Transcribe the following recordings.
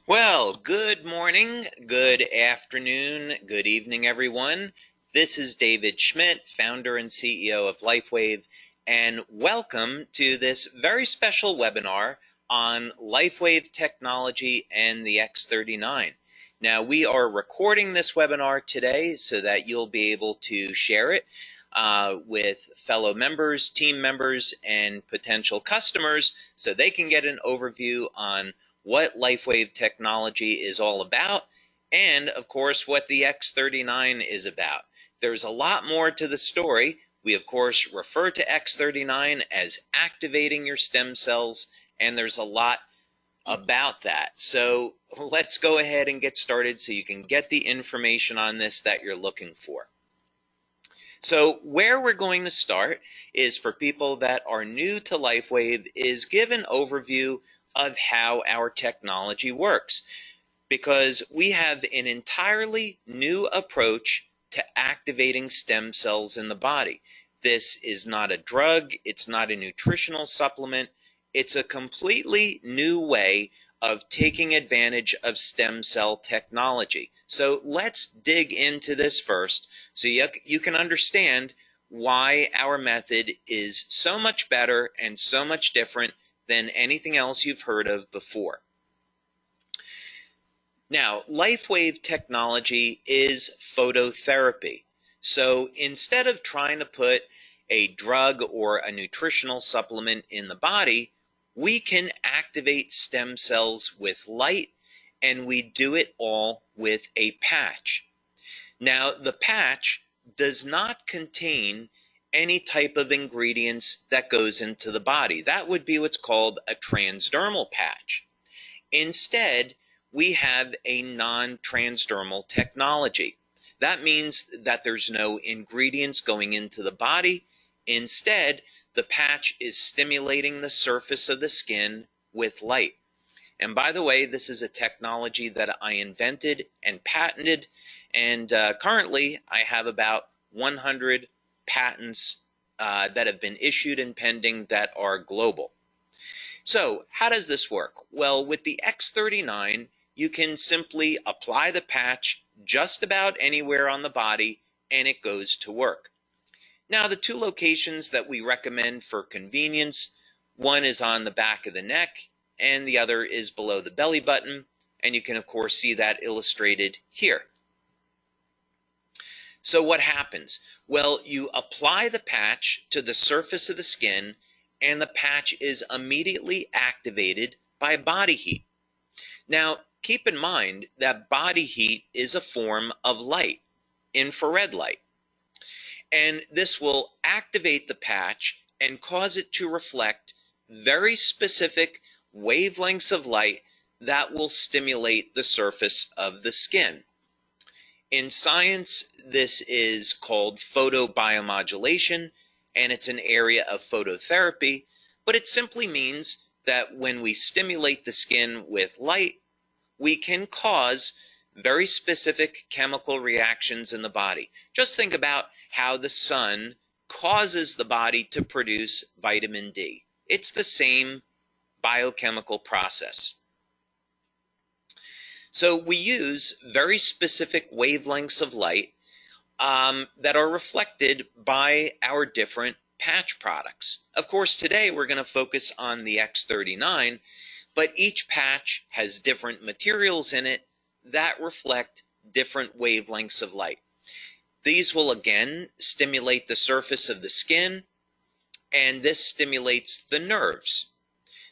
Well, good morning, good afternoon, good evening, everyone. This is David Schmidt, founder and CEO of LifeWave, and welcome to this very special webinar on LifeWave technology and the X39. Now, we are recording this webinar today so that you'll be able to share it with fellow members, team members, and potential customers so they can get an overview on what LifeWave technology is all about, and of course what the X39 is about. There's a lot more to the story. We of course refer to X39 as activating your stem cells, and there's a lot about that. So let's go ahead and get started so you can get the information on this that you're looking for. So where we're going to start is for people that are new to LifeWave is give an overview of how our technology works, because we have an entirely new approach to activating stem cells in the body. This is not a drug, it's not a nutritional supplement, it's a completely new way of taking advantage of stem cell technology. So let's dig into this first so you can understand why our method is so much better and so much different than anything else you've heard of before. Now, LifeWave technology is phototherapy. So instead of trying to put a drug or a nutritional supplement in the body, we can activate stem cells with light, and we do it all with a patch. Now, the patch does not contain any type of ingredients that goes into the body. That would be what's called a transdermal patch. Instead, we have a non-transdermal technology. That means that there's no ingredients going into the body. Instead, the patch is stimulating the surface of the skin with light. And by the way, this is a technology that I invented and patented, and currently I have about 100 patents that have been issued and pending that are global. So how does this work? Well, with the X39, you can simply apply the patch just about anywhere on the body and it goes to work. Now, the two locations that we recommend for convenience, one is on the back of the neck and the other is below the belly button, and you can of course see that illustrated here. So what happens? Well, you apply the patch to the surface of the skin and the patch is immediately activated by body heat. Now, keep in mind that body heat is a form of light, infrared light. And this will activate the patch and cause it to reflect very specific wavelengths of light that will stimulate the surface of the skin. In science, this is called photobiomodulation, and it's an area of phototherapy, but it simply means that when we stimulate the skin with light, we can cause very specific chemical reactions in the body. Just think about how the sun causes the body to produce vitamin D. It's the same biochemical process. So we use very specific wavelengths of light that are reflected by our different patch products. Of course, today we're going to focus on the X39, but each patch has different materials in it that reflect different wavelengths of light. These will again stimulate the surface of the skin, and this stimulates the nerves.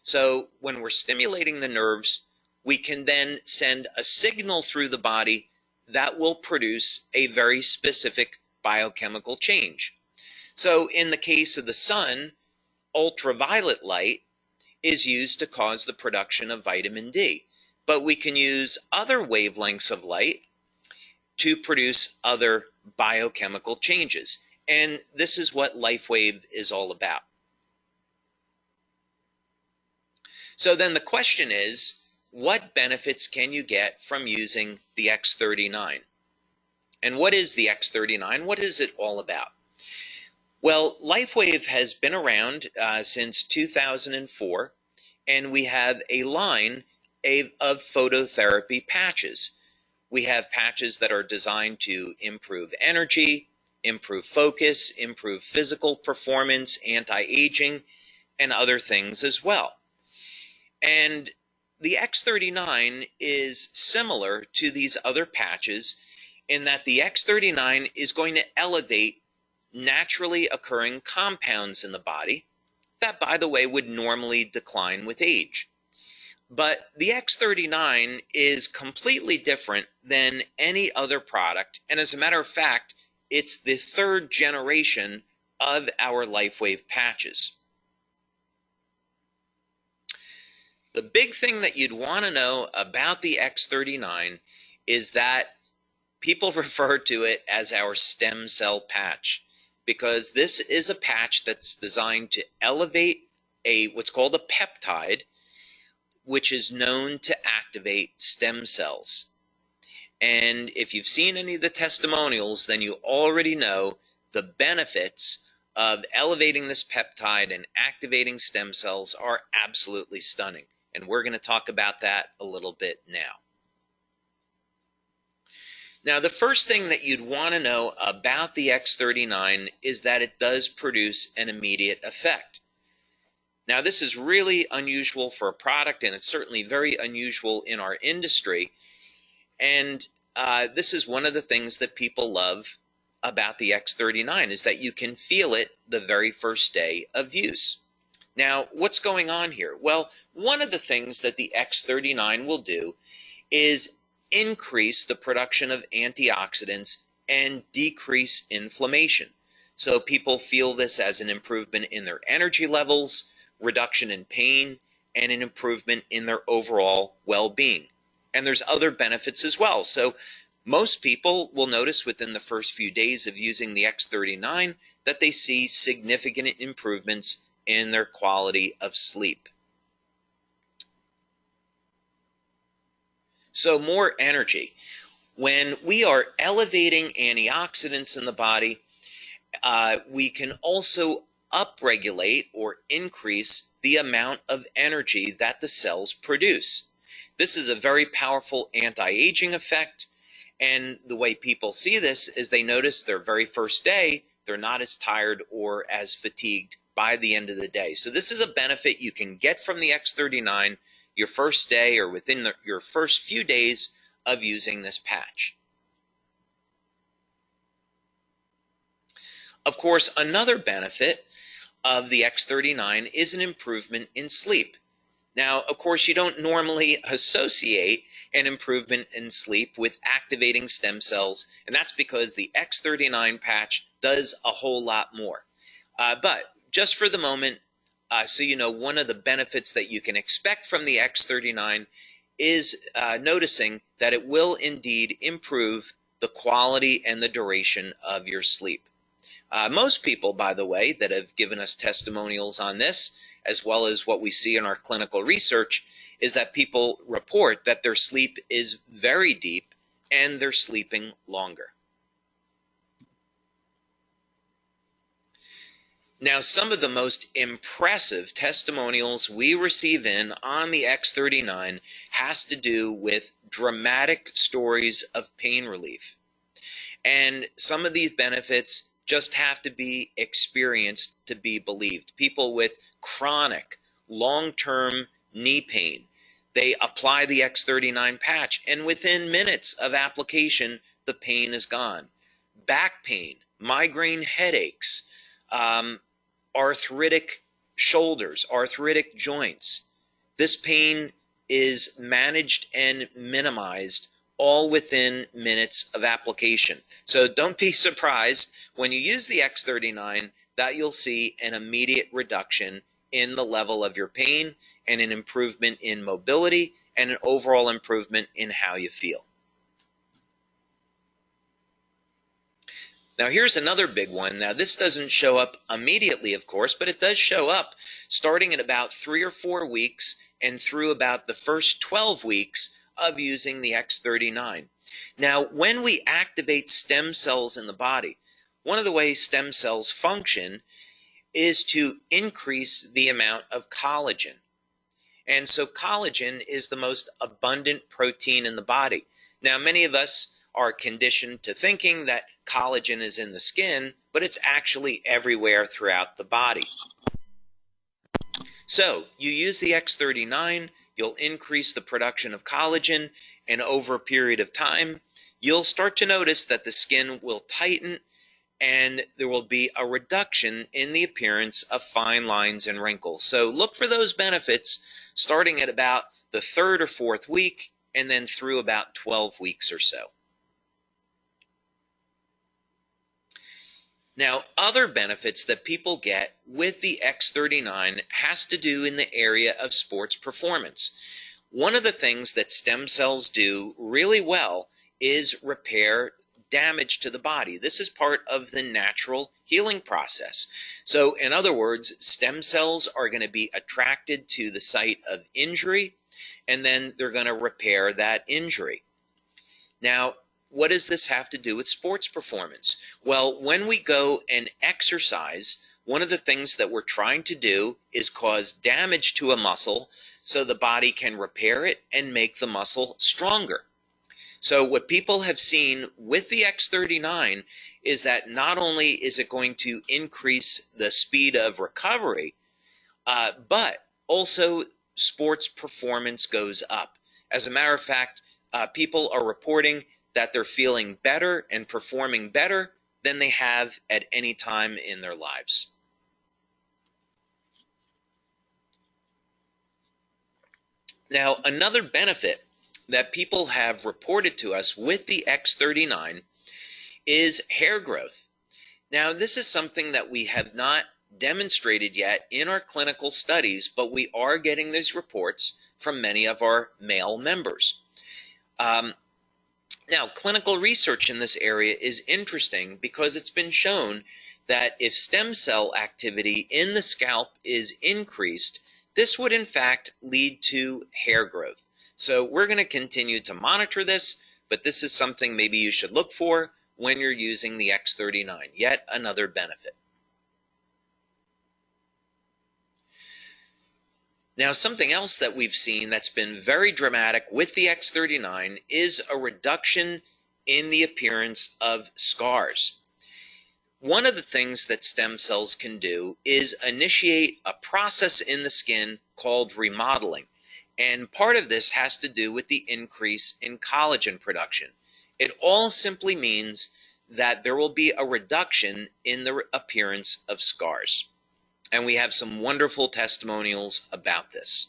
So when we're stimulating the nerves, we can then send a signal through the body that will produce a very specific biochemical change. So in the case of the sun, ultraviolet light is used to cause the production of vitamin D. But we can use other wavelengths of light to produce other biochemical changes. And this is what LifeWave is all about. So then the question is, what benefits can you get from using the X39? And what is the X39? What is it all about? Well, LifeWave has been around since 2004, and we have a line of phototherapy patches. We have patches that are designed to improve energy, improve focus, improve physical performance, anti-aging, and other things as well. And the X39 is similar to these other patches in that the X39 is going to elevate naturally occurring compounds in the body that, by the way, would normally decline with age. But the X39 is completely different than any other product, and as a matter of fact, it's the third generation of our LifeWave patches. The big thing that you'd want to know about the X39 is that people refer to it as our stem cell patch, because this is a patch that's designed to elevate what's called a peptide, which is known to activate stem cells. And if you've seen any of the testimonials, then you already know the benefits of elevating this peptide and activating stem cells are absolutely stunning. And we're going to talk about that a little bit now. Now, the first thing that you'd want to know about the X39 is that it does produce an immediate effect. Now, this is really unusual for a product, and it's certainly very unusual in our industry. And this is one of the things that people love about the X39 is that you can feel it the very first day of use. Now, what's going on here? Well, one of the things that the X39 will do is increase the production of antioxidants and decrease inflammation. So people feel this as an improvement in their energy levels, reduction in pain, and an improvement in their overall well-being. And there's other benefits as well. So most people will notice within the first few days of using the X39 that they see significant improvements in their quality of sleep. So more energy. When we are elevating antioxidants in the body, we can also upregulate or increase the amount of energy that the cells produce. This is a very powerful anti-aging effect, and the way people see this is they notice their very first day, they're not as tired or as fatigued by the end of the day. So this is a benefit you can get from the X39 your first day or within your first few days of using this patch. Of course, another benefit of the X39 is an improvement in sleep. Now, of course, you don't normally associate an improvement in sleep with activating stem cells, and that's because the X39 patch does a whole lot more. But just for the moment, so you know, one of the benefits that you can expect from the X39 is noticing that it will indeed improve the quality and the duration of your sleep. Most people, by the way, that have given us testimonials on this, as well as what we see in our clinical research, is that people report that their sleep is very deep and they're sleeping longer. Now, some of the most impressive testimonials we receive in on the X39 has to do with dramatic stories of pain relief. And some of these benefits just have to be experienced to be believed. People with chronic, long-term knee pain, they apply the X39 patch, and within minutes of application, the pain is gone. Back pain, migraine headaches, arthritic shoulders, arthritic joints. This pain is managed and minimized all within minutes of application. So don't be surprised when you use the X39 that you'll see an immediate reduction in the level of your pain and an improvement in mobility and an overall improvement in how you feel. Now, here's another big one. Now, this doesn't show up immediately, of course, but it does show up starting at about 3 or 4 weeks and through about the first 12 weeks of using the X39. Now, when we activate stem cells in the body, one of the ways stem cells function is to increase the amount of collagen. And so collagen is the most abundant protein in the body. Now, many of us are conditioned to thinking that collagen is in the skin, but it's actually everywhere throughout the body. So you use the X39, you'll increase the production of collagen, and over a period of time, you'll start to notice that the skin will tighten and there will be a reduction in the appearance of fine lines and wrinkles. So look for those benefits starting at about the third or fourth week and then through about 12 weeks or so. Now, other benefits that people get with the X39 has to do in the area of sports performance. One of the things that stem cells do really well is repair damage to the body. This is part of the natural healing process. So, in other words, stem cells are going to be attracted to the site of injury, and then they're going to repair that injury. Now, what does this have to do with sports performance? Well, when we go and exercise, one of the things that we're trying to do is cause damage to a muscle so the body can repair it and make the muscle stronger. So what people have seen with the X39 is that not only is it going to increase the speed of recovery, but also sports performance goes up. As a matter of fact, people are reporting that they're feeling better and performing better than they have at any time in their lives. Now, another benefit that people have reported to us with the X39 is hair growth. Now, this is something that we have not demonstrated yet in our clinical studies, but we are getting these reports from many of our male members. Now, clinical research in this area is interesting because it's been shown that if stem cell activity in the scalp is increased, this would in fact lead to hair growth. So we're going to continue to monitor this, but this is something maybe you should look for when you're using the X39, yet another benefit. Now, something else that we've seen that's been very dramatic with the X39 is a reduction in the appearance of scars. One of the things that stem cells can do is initiate a process in the skin called remodeling. And part of this has to do with the increase in collagen production. It all simply means that there will be a reduction in the appearance of scars. And we have some wonderful testimonials about this.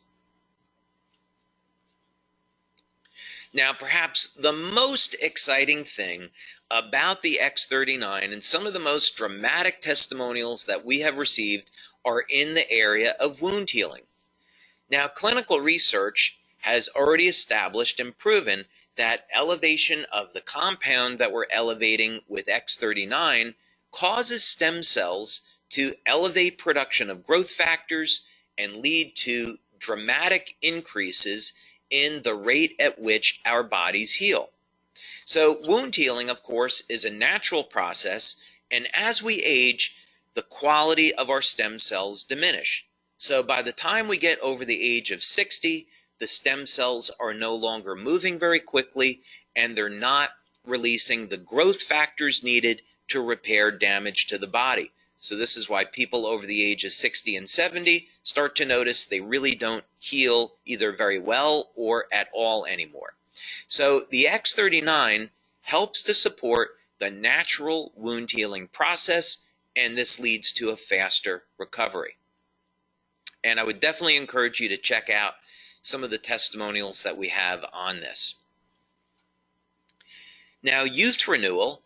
Now, perhaps the most exciting thing about the X39 and some of the most dramatic testimonials that we have received are in the area of wound healing. Now, clinical research has already established and proven that elevation of the compound that we're elevating with X39 causes stem cells to elevate production of growth factors and lead to dramatic increases in the rate at which our bodies heal. So wound healing, of course, is a natural process, and as we age, the quality of our stem cells diminish. So by the time we get over the age of 60, the stem cells are no longer moving very quickly, and they're not releasing the growth factors needed to repair damage to the body. So this is why people over the age of 60 and 70 start to notice they really don't heal either very well or at all anymore. So the X39 helps to support the natural wound healing process, and this leads to a faster recovery. And I would definitely encourage you to check out some of the testimonials that we have on this. Now, youth renewal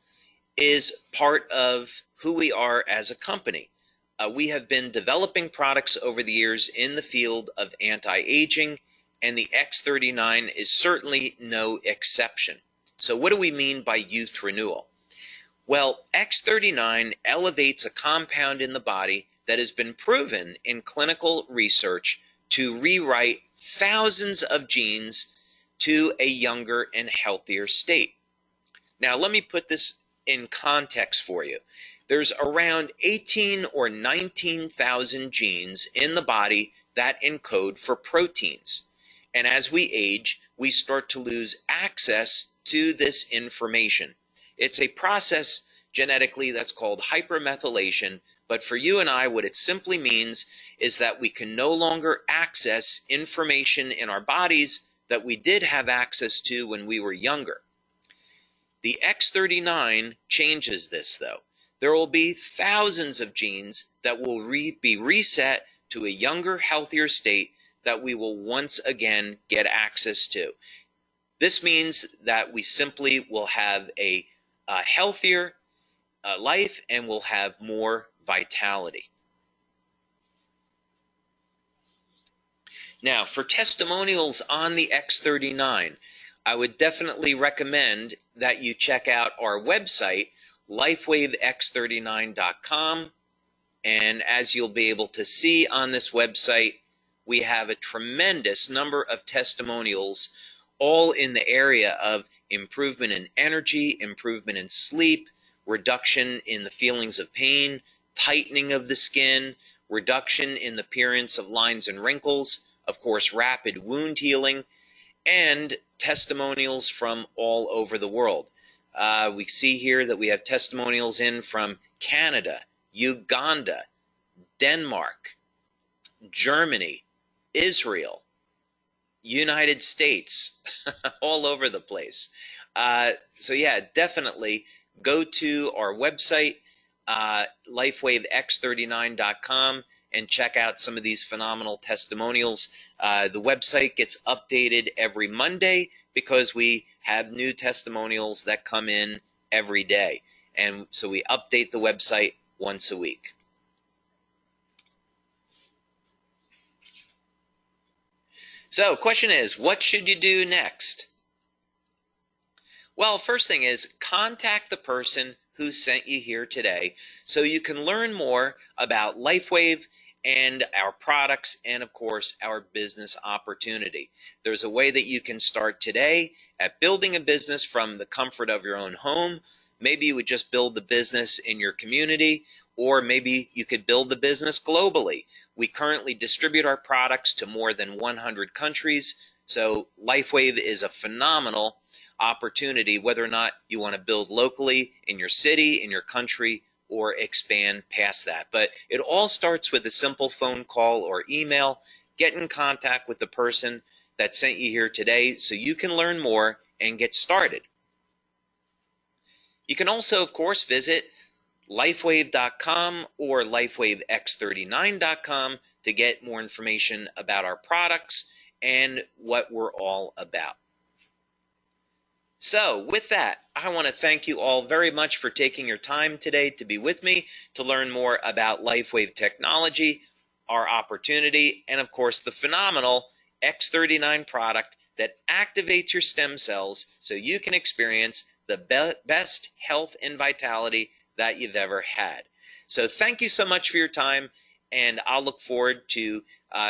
is part of who we are as a company. We have been developing products over the years in the field of anti-aging, and the X39 is certainly no exception. So what do we mean by youth renewal? Well, X39 elevates a compound in the body that has been proven in clinical research to rewrite thousands of genes to a younger and healthier state. Now, let me put this in context for you. There's around 18 or 19,000 genes in the body that encode for proteins. And as we age, we start to lose access to this information. It's a process genetically that's called hypermethylation, but for you and I, what it simply means is that we can no longer access information in our bodies that we did have access to when we were younger. The X39 changes this, though. There will be thousands of genes that will be reset to a younger, healthier state that we will once again get access to. This means that we simply will have a healthier life and will have more vitality. Now, for testimonials on the X39, I would definitely recommend that you check out our website, LifeWaveX39.com. And as you'll be able to see on this website, we have a tremendous number of testimonials, all in the area of improvement in energy, improvement in sleep, reduction in the feelings of pain, tightening of the skin, reduction in the appearance of lines and wrinkles, of course, rapid wound healing, and testimonials from all over the world. We see here that we have testimonials in from Canada, Uganda, Denmark, Germany, Israel, United States, all over the place. So yeah, definitely go to our website, LifeWaveX39.com, and check out some of these phenomenal testimonials. The website gets updated every Monday because we have new testimonials that come in every day. And so we update the website once a week. So, question is, what should you do next? Well, first thing is, contact the person who sent you here today so you can learn more about LifeWave and our products and, of course, our business opportunity. There's a way that you can start today at building a business from the comfort of your own home. Maybe you would just build the business in your community, or maybe you could build the business globally. We currently distribute our products to more than 100 countries, so LifeWave is a phenomenal opportunity, whether or not you want to build locally in your city, in your country, or expand past that. But it all starts with a simple phone call or email. Get in contact with the person that sent you here today so you can learn more and get started. You can also, of course, visit LifeWave.com or LifeWaveX39.com to get more information about our products and what we're all about. So with that, I want to thank you all very much for taking your time today to be with me to learn more about LifeWave technology, our opportunity, and of course the phenomenal X39 product that activates your stem cells so you can experience the best health and vitality that you've ever had. So thank you so much for your time, and I'll look forward to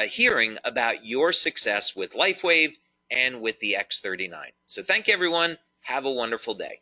hearing about your success with LifeWave and with the X39. So thank you, everyone. Have a wonderful day.